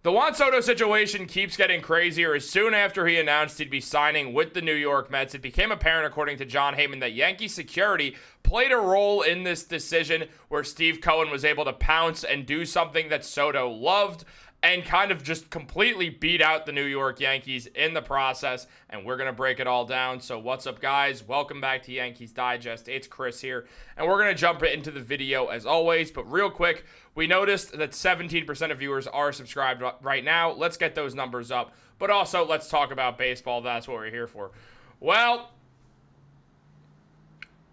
The Juan Soto situation keeps getting crazier. As soon after he announced he'd be signing with the New York Mets, it became apparent, according to Jon Heyman, that Yankee security played a role in this decision where Steve Cohen was able to pounce and do something that Soto loved and kind of just completely beat out the New York Yankees in the process, and we're going to break it all down. So what's up, guys? Welcome back to Yankees Digest. It's Chris here, and we're going to jump into the video as always, but real quick, we noticed that 17% of viewers are subscribed right now. Let's get those numbers up, but also let's talk about baseball. That's what we're here for. Well,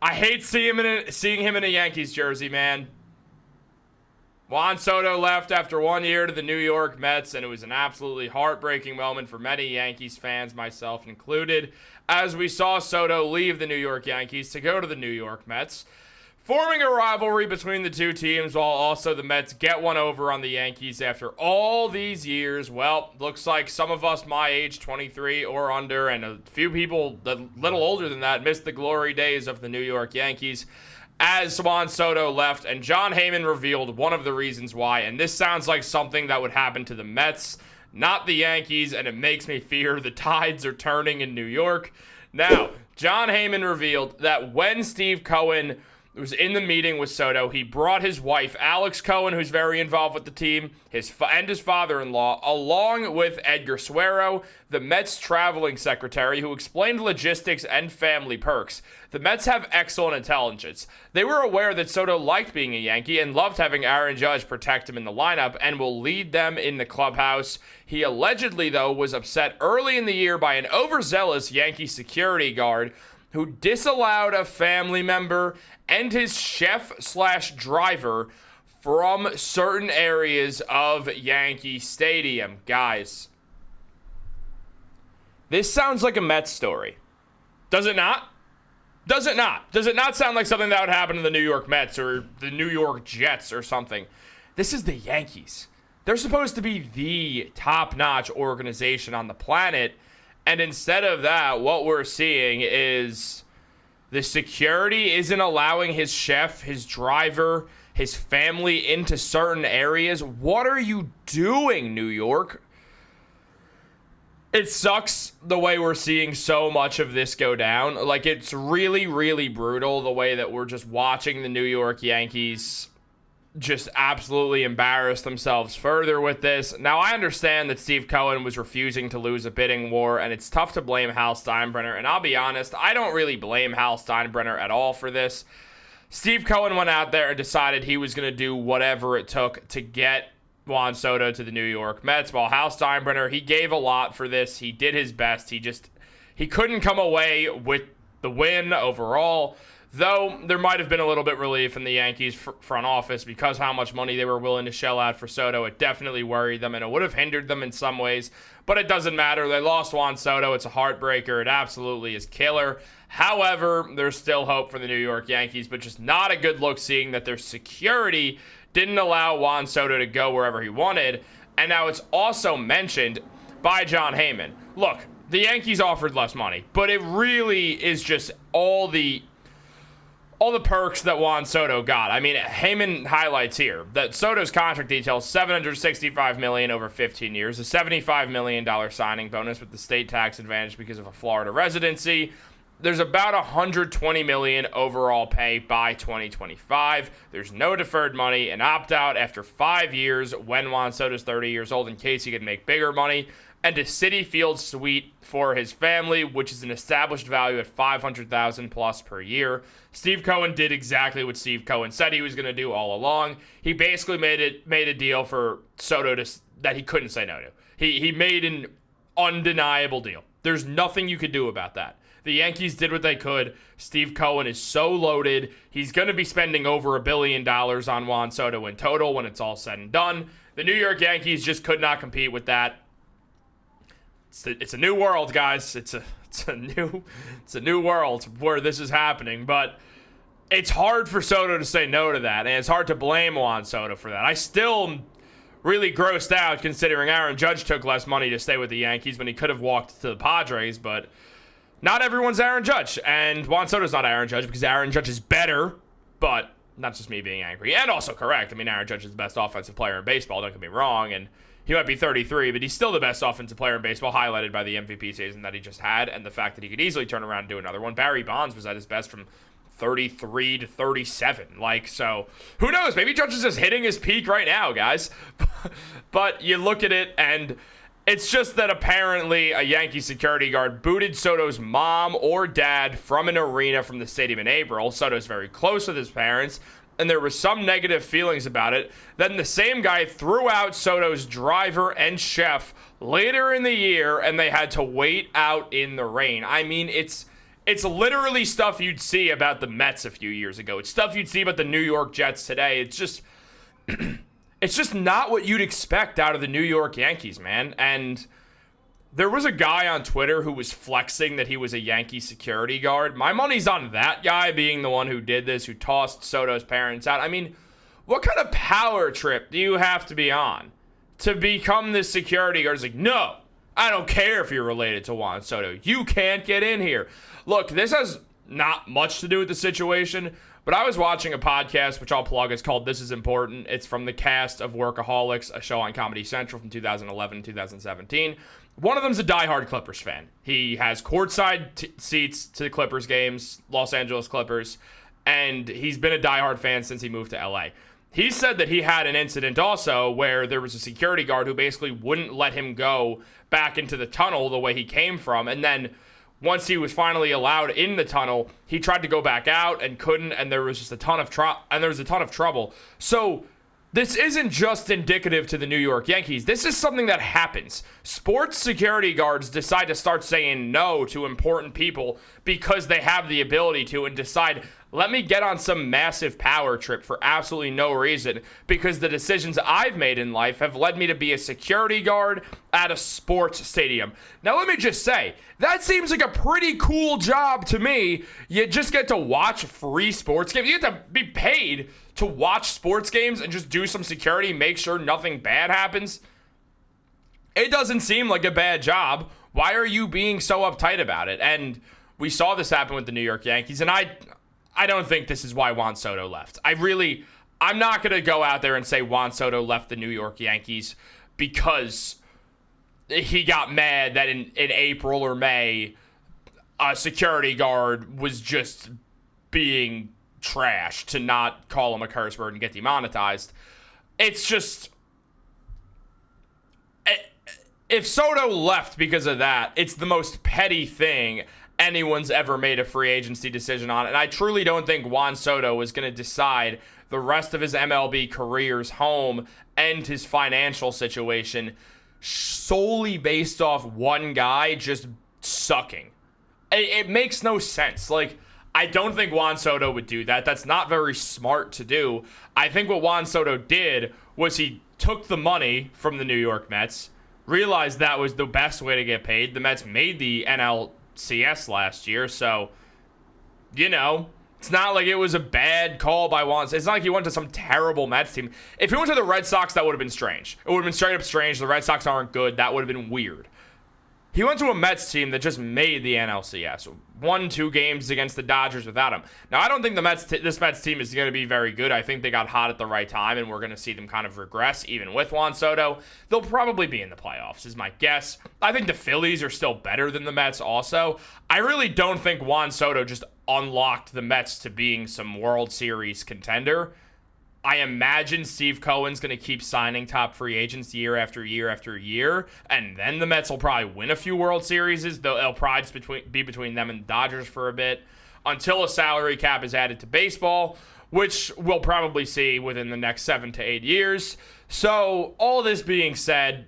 I hate seeing him in a Yankees jersey, man. Juan Soto left after 1 year to the New York Mets, and it was an absolutely heartbreaking moment for many Yankees fans, myself included, as we saw Soto leave the New York Yankees to go to the New York Mets, forming a rivalry between the two teams, while also the Mets get one over on the Yankees after all these years. Well, looks like some of us my age, 23 or under, and a few people a little older than that, missed the glory days of the New York Yankees as Juan Soto left, and Jon Heyman revealed one of the reasons why, and this sounds like something that would happen to the Mets, not the Yankees, and it makes me fear the tides are turning in New York. Now, Jon Heyman revealed that when Steve Cohen was in the meeting with Soto, he brought his wife, Alex Cohen, who's very involved with the team, his father-in-law, along with Edgar Suero, the Mets traveling secretary, who explained logistics and family perks. The Mets have excellent intelligence. They were aware that Soto liked being a Yankee and loved having Aaron Judge protect him in the lineup and will lead them in the clubhouse. He allegedly, though, was upset early in the year by an overzealous Yankee security guard who disallowed a family member and his chef/driver from certain areas of Yankee Stadium. Guys, this sounds like a Mets story. Does it not? Does it not? Does it not sound like something that would happen to the New York Mets or the New York Jets or something? This is the Yankees. They're supposed to be the top-notch organization on the planet, and instead of that, what we're seeing is the security isn't allowing his chef, his driver, his family into certain areas. What are you doing, New York? It sucks the way we're seeing so much of this go down. Like, it's really, really brutal the way that we're just watching the New York Yankees just absolutely embarrass themselves further with this. Now, I understand that Steve Cohen was refusing to lose a bidding war, and it's tough to blame Hal Steinbrenner, and I'll be honest, I don't really blame Hal Steinbrenner at all for this. Steve Cohen went out there and decided he was going to do whatever it took to get Juan Soto to the New York Mets, while Hal Steinbrenner, he gave a lot for this. He did his best. He couldn't come away with the win overall, though there might have been a little bit relief in the Yankees front office because how much money they were willing to shell out for Soto. It definitely worried them, and it would have hindered them in some ways, but it doesn't matter. They lost Juan Soto. It's a heartbreaker. It absolutely is killer. However, there's still hope for the New York Yankees, but just not a good look seeing that their security didn't allow Juan Soto to go wherever he wanted, and now it's also mentioned by Jon Heyman. Look, the Yankees offered less money, but it really is just all the perks that Juan Soto got. I mean, Heyman highlights here that Soto's contract details $765 million over 15 years, a $75 million signing bonus with the state tax advantage because of a Florida residency. There's about $120 million overall pay by 2025. There's no deferred money, an opt-out after 5 years when Juan Soto's 30 years old in case he could make bigger money, and a Citi Field suite for his family, which is an established value at $500,000 plus per year. Steve Cohen did exactly what Steve Cohen said he was going to do all along. He basically made a deal for Soto that he couldn't say no to. He made an undeniable deal. There's nothing you could do about that. The Yankees did what they could. Steve Cohen is so loaded. He's going to be spending over $1 billion on Juan Soto in total when it's all said and done. The New York Yankees just could not compete with that. It's a new world, guys. It's a new world where this is happening, but it's hard for Soto to say no to that, and it's hard to blame Juan Soto for that. I still really grossed out considering Aaron Judge took less money to stay with the Yankees when he could have walked to the Padres, but not everyone's Aaron Judge, and Juan Soto's not Aaron Judge because Aaron Judge is better, but not just me being angry. And also correct. I mean, Aaron Judge is the best offensive player in baseball, don't get me wrong, and He might be 33, but he's still the best offensive player in baseball, highlighted by the MVP season that he just had and the fact that he could easily turn around and do another one. Barry Bonds was at his best from 33 to 37. So who knows? Maybe Judge is just hitting his peak right now, guys. But you look at it, and it's just that apparently a Yankee security guard booted Soto's mom or dad from an arena from the stadium in April. Soto's very close with his parents, and there was some negative feelings about it. Then the same guy threw out Soto's driver and chef later in the year, and they had to wait out in the rain. I mean, it's literally stuff you'd see about the Mets a few years ago. It's stuff you'd see about the New York Jets today. It's just it's just not what you'd expect out of the New York Yankees, man. And there was a guy on Twitter who was flexing that he was a Yankee security guard. My money's on that guy being the one who did this, who tossed Soto's parents out. I mean, what kind of power trip do you have to be on to become this security guard? It's like, no, I don't care if you're related to Juan Soto. You can't get in here. Look, this has not much to do with the situation, but I was watching a podcast, which I'll plug. It's called This Is Important. It's from the cast of Workaholics, a show on Comedy Central from 2011 and 2017. One of them's a diehard Clippers fan. He has courtside seats to the Clippers games, Los Angeles Clippers, and he's been a diehard fan since he moved to LA. He said that he had an incident also where there was a security guard who basically wouldn't let him go back into the tunnel the way he came from, and then once he was finally allowed in the tunnel, he tried to go back out and couldn't, and there was just a ton of trouble. So this isn't just indicative to the New York Yankees. This is something that happens. Sports security guards decide to start saying no to important people because they have the ability to, and decide, let me get on some massive power trip for absolutely no reason, because the decisions I've made in life have led me to be a security guard at a sports stadium. Now, let me just say, that seems like a pretty cool job to me. You just get to watch free sports games. You get to be paid to watch sports games and just do some security, make sure nothing bad happens. It doesn't seem like a bad job. Why are you being so uptight about it? And we saw this happen with the New York Yankees, and I don't think this is why Juan Soto left. I'm not going to go out there and say Juan Soto left the New York Yankees because he got mad that in April or May, a security guard was just being trash, to not call him a curse word and get demonetized. It's just, if Soto left because of that, it's the most petty thing anyone's ever made a free agency decision on. And I truly don't think Juan Soto is going to decide the rest of his MLB career's home and his financial situation solely based off one guy just sucking. It makes no sense. Like, I don't think Juan Soto would do that. That's not very smart to do. I think what Juan Soto did was he took the money from the New York Mets, realized that was the best way to get paid. The Mets made the NLCS last year, so, you know, it's not like it was a bad call by Juan. It's not like he went to some terrible Mets team. If he went to the Red Sox, that would have been strange. It would have been straight up strange. The Red Sox aren't good. That would have been weird. He went to a Mets team that just made the NLCS. Won 2 games against the Dodgers without him. Now, I don't think this Mets team is going to be very good. I think they got hot at the right time, and we're going to see them kind of regress, even with Juan Soto. They'll probably be in the playoffs, is my guess. I think the Phillies are still better than the Mets also. I really don't think Juan Soto just unlocked the Mets to being some World Series contender. I imagine Steve Cohen's going to keep signing top free agents year after year after year, and then the Mets will probably win a few World Series. They'll probably be between them and the Dodgers for a bit until a salary cap is added to baseball, which we'll probably see within the next 7 to 8 years. So, all this being said,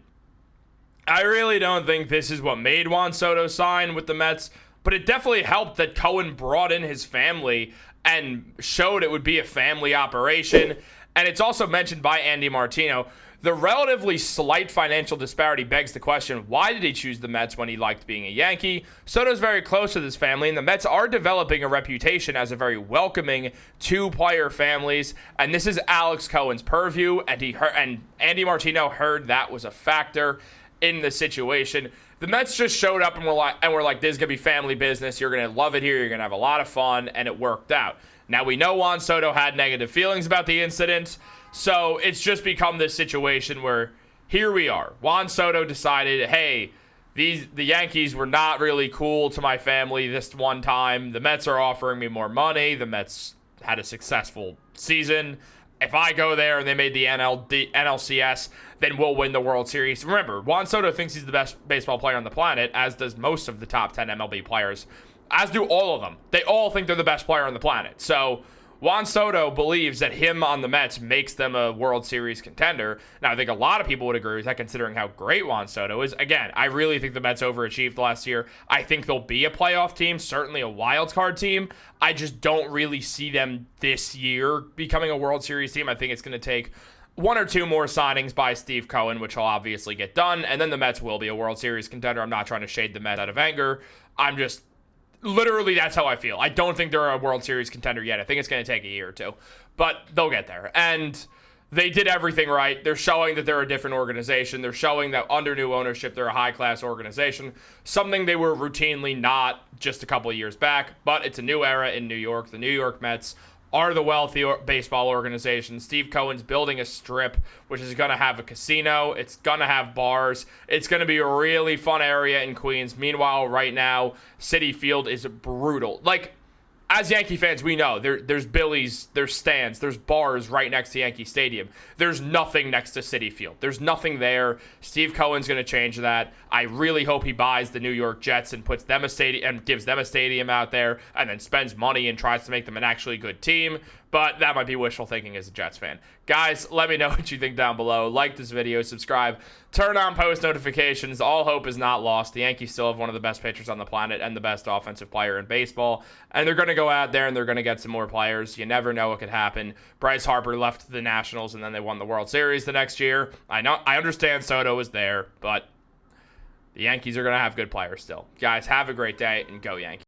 I really don't think this is what made Juan Soto sign with the Mets, but it definitely helped that Cohen brought in his family and showed it would be a family operation. And it's also mentioned by Andy Martino. The relatively slight financial disparity begs the question, why did he choose the Mets when he liked being a Yankee? Soto's very close with his family, and the Mets are developing a reputation as a very welcoming two-player families. And this is Alex Cohen's purview, and Andy Martino heard that was a factor in the situation. The Mets just showed up and were like, this is going to be family business. You're going to love it here. You're going to have a lot of fun. And it worked out. Now, we know Juan Soto had negative feelings about the incident. So it's just become this situation where here we are. Juan Soto decided, hey, the Yankees were not really cool to my family this one time. The Mets are offering me more money. The Mets had a successful season. If I go there and they made the NLCS, then we'll win the World Series. Remember, Juan Soto thinks he's the best baseball player on the planet, as does most of the top 10 MLB players, as do all of them. They all think they're the best player on the planet. So Juan Soto believes that him on the Mets makes them a World Series contender. Now, I think a lot of people would agree with that, considering how great Juan Soto is. Again, I really think the Mets overachieved last year. I think they'll be a playoff team, certainly a wild card team. I just don't really see them this year becoming a World Series team. I think it's going to take one or two more signings by Steve Cohen, which will obviously get done, and then the Mets will be a World Series contender. I'm not trying to shade the Mets out of anger. I'm just... Literally, that's how I feel. I don't think they're a World Series contender yet. I think it's going to take a year or two. But they'll get there. And they did everything right. They're showing that they're a different organization. They're showing that under new ownership, they're a high-class organization. Something they were routinely not just a couple of years back. But it's a new era in New York. The New York Mets are the wealthy baseball organization. Steve Cohen's building a strip, which is going to have a casino. It's going to have bars. It's going to be a really fun area in Queens. Meanwhile, right now, Citi Field is brutal. Like, as Yankee fans, we know there's Billy's, there's stands, there's bars right next to Yankee Stadium. There's nothing next to Citi Field. There's nothing there. Steve Cohen's going to change that. I really hope he buys the New York Jets and puts them a stadium and gives them a stadium out there, and then spends money and tries to make them an actually good team. But that might be wishful thinking as a Jets fan. Guys, let me know what you think down below. Like this video, subscribe, turn on post notifications. All hope is not lost. The Yankees still have one of the best pitchers on the planet and the best offensive player in baseball. And they're going to go out there and they're going to get some more players. You never know what could happen. Bryce Harper left the Nationals and then they won the World Series the next year. I understand Soto was there, but the Yankees are going to have good players still. Guys, have a great day and go Yankees.